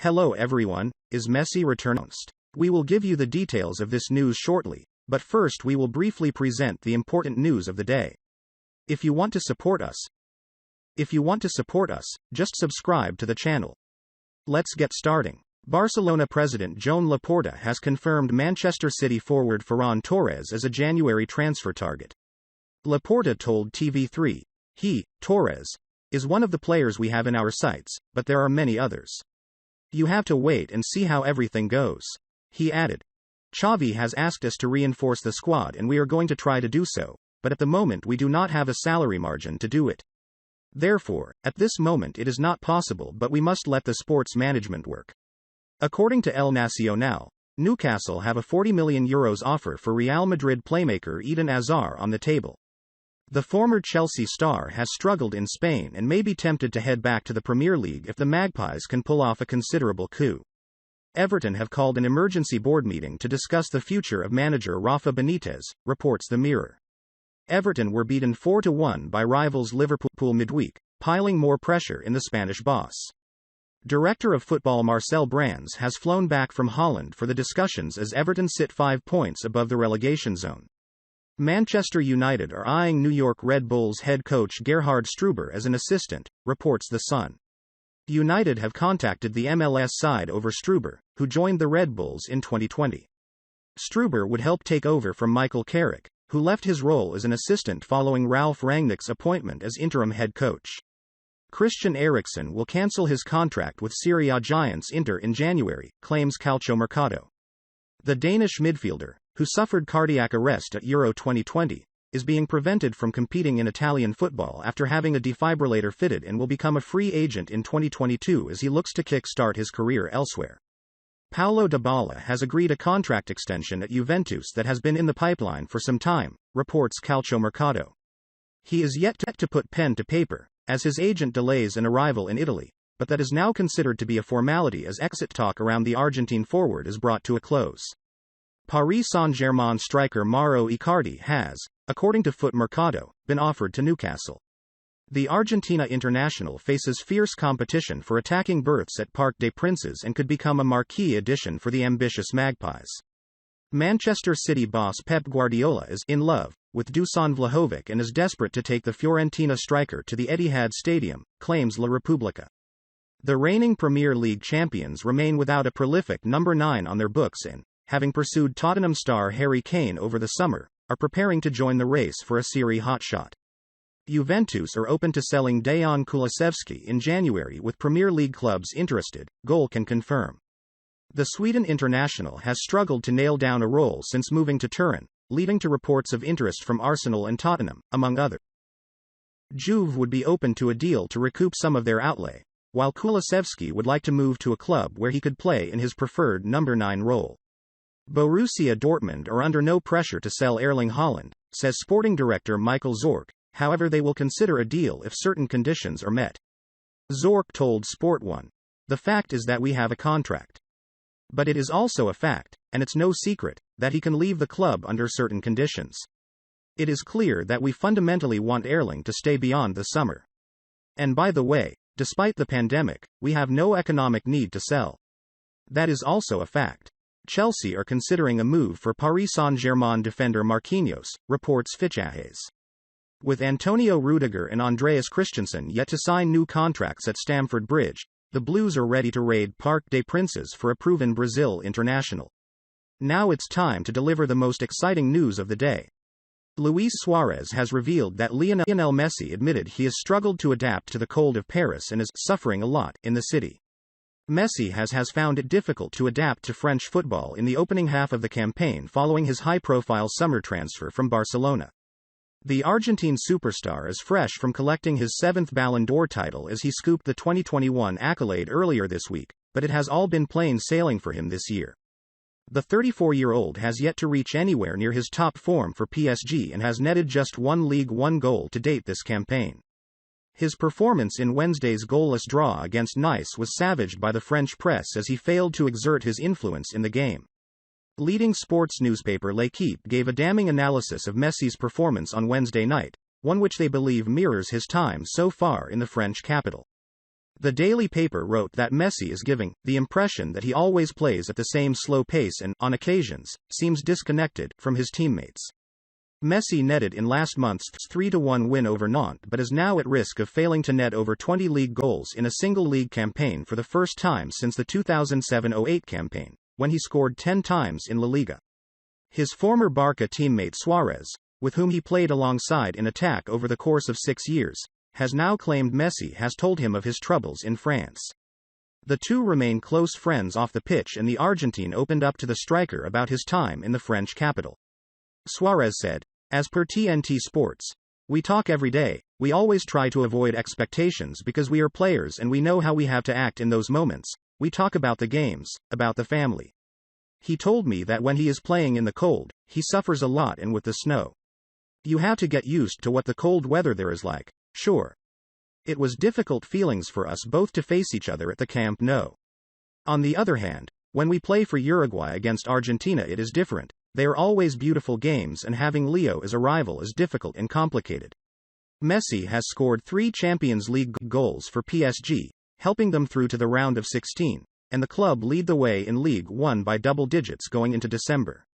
Hello everyone, is Messi returned? We will give you the details of this news shortly, but first we will briefly present the important news of the day. If you want to support us, just subscribe to the channel. Let's get starting. Barcelona president Joan Laporta has confirmed Manchester City forward Ferran Torres as a January transfer target. Laporta told TV3, Torres, is one of the players we have in our sights, but there are many others. You have to wait and see how everything goes. He added, Xavi has asked us to reinforce the squad and we are going to try to do so, but at the moment we do not have a salary margin to do it. Therefore, at this moment it is not possible, but we must let the sports management work. According to El Nacional, Newcastle have a €40 million offer for Real Madrid playmaker Eden Hazard on the table. The former Chelsea star has struggled in Spain and may be tempted to head back to the Premier League if the Magpies can pull off a considerable coup. Everton have called an emergency board meeting to discuss the future of manager Rafa Benitez, reports the Mirror. Everton were beaten 4-1 by rivals Liverpool midweek, piling more pressure in the Spanish boss. Director of football Marcel Brands has flown back from Holland for the discussions as Everton sit 5 points above the relegation zone. Manchester United are eyeing New York Red Bulls head coach Gerhard Struber as an assistant, reports The Sun. United have contacted the MLS side over Struber, who joined the Red Bulls in 2020. Struber would help take over from Michael Carrick, who left his role as an assistant following Ralf Rangnick's appointment as interim head coach. Christian Eriksen will cancel his contract with Serie A giants Inter in January, claims Calciomercato. The Danish midfielder, who suffered cardiac arrest at Euro 2020, is being prevented from competing in Italian football after having a defibrillator fitted and will become a free agent in 2022 as he looks to kick-start his career elsewhere. Paulo Dybala has agreed a contract extension at Juventus that has been in the pipeline for some time, reports Calciomercato. He is yet to put pen to paper, as his agent delays an arrival in Italy, but that is now considered to be a formality as exit talk around the Argentine forward is brought to a close. Paris Saint-Germain striker Mauro Icardi has, according to Foot Mercado, been offered to Newcastle. The Argentina international faces fierce competition for attacking berths at Parc des Princes and could become a marquee addition for the ambitious Magpies. Manchester City boss Pep Guardiola is in love with Dusan Vlahovic and is desperate to take the Fiorentina striker to the Etihad Stadium, claims La Repubblica. The reigning Premier League champions remain without a prolific number 9 on their books and, having pursued Tottenham star Harry Kane over the summer, are preparing to join the race for a Serie hotshot. Juventus are open to selling Dejan Kulusevski in January with Premier League clubs interested, Goal can confirm. The Sweden international has struggled to nail down a role since moving to Turin, leading to reports of interest from Arsenal and Tottenham, among others. Juve would be open to a deal to recoup some of their outlay, while Kulusevski would like to move to a club where he could play in his preferred number 9 role. Borussia Dortmund are under no pressure to sell Erling Haaland, says sporting director Michael Zorc, however they will consider a deal if certain conditions are met. Zorc told Sport1, the fact is that we have a contract. But it is also a fact, and it's no secret, that he can leave the club under certain conditions. It is clear that we fundamentally want Erling to stay beyond the summer. And by the way, despite the pandemic, we have no economic need to sell. That is also a fact. Chelsea are considering a move for Paris Saint-Germain defender Marquinhos, reports Fichajes. With Antonio Rudiger and Andreas Christensen yet to sign new contracts at Stamford Bridge, the Blues are ready to raid Parc des Princes for a proven Brazil international. Now it's time to deliver the most exciting news of the day. Luis Suarez has revealed that Lionel Messi admitted he has struggled to adapt to the cold of Paris and is suffering a lot in the city. Messi has found it difficult to adapt to French football in the opening half of the campaign following his high-profile summer transfer from Barcelona. The Argentine superstar is fresh from collecting his 7th Ballon d'Or title as he scooped the 2021 accolade earlier this week, but it has all been plain sailing for him this year. The 34-year-old has yet to reach anywhere near his top form for PSG and has netted just one Ligue 1 goal to date this campaign. His performance in Wednesday's goalless draw against Nice was savaged by the French press as he failed to exert his influence in the game. Leading sports newspaper L'Équipe gave a damning analysis of Messi's performance on Wednesday night, one which they believe mirrors his time so far in the French capital. The daily paper wrote that Messi is giving the impression that he always plays at the same slow pace and, on occasions, seems disconnected from his teammates. Messi netted in last month's 3-1 win over Nantes but is now at risk of failing to net over 20 league goals in a single league campaign for the first time since the 2007-08 campaign, when he scored 10 times in La Liga. His former Barca teammate Suarez, with whom he played alongside in attack over the course of 6 years, has now claimed Messi has told him of his troubles in France. The two remain close friends off the pitch, and the Argentine opened up to the striker about his time in the French capital. Suarez said, "As per TNT Sports, we talk every day. We always try to avoid expectations because we are players and we know how we have to act in those moments. We talk about the games, about the family." He told me that when he is playing in the cold, he suffers a lot, and with the snow, you have to get used to what the cold weather there is like. Sure. It was difficult feelings for us both to face each other at the Camp Nou. On the other hand, when we play for Uruguay against Argentina, it is different. They are always beautiful games, and having Leo as a rival is difficult and complicated. Messi has scored 3 Champions League goals for PSG, helping them through to the round of 16, and the club lead the way in League One by double digits going into December.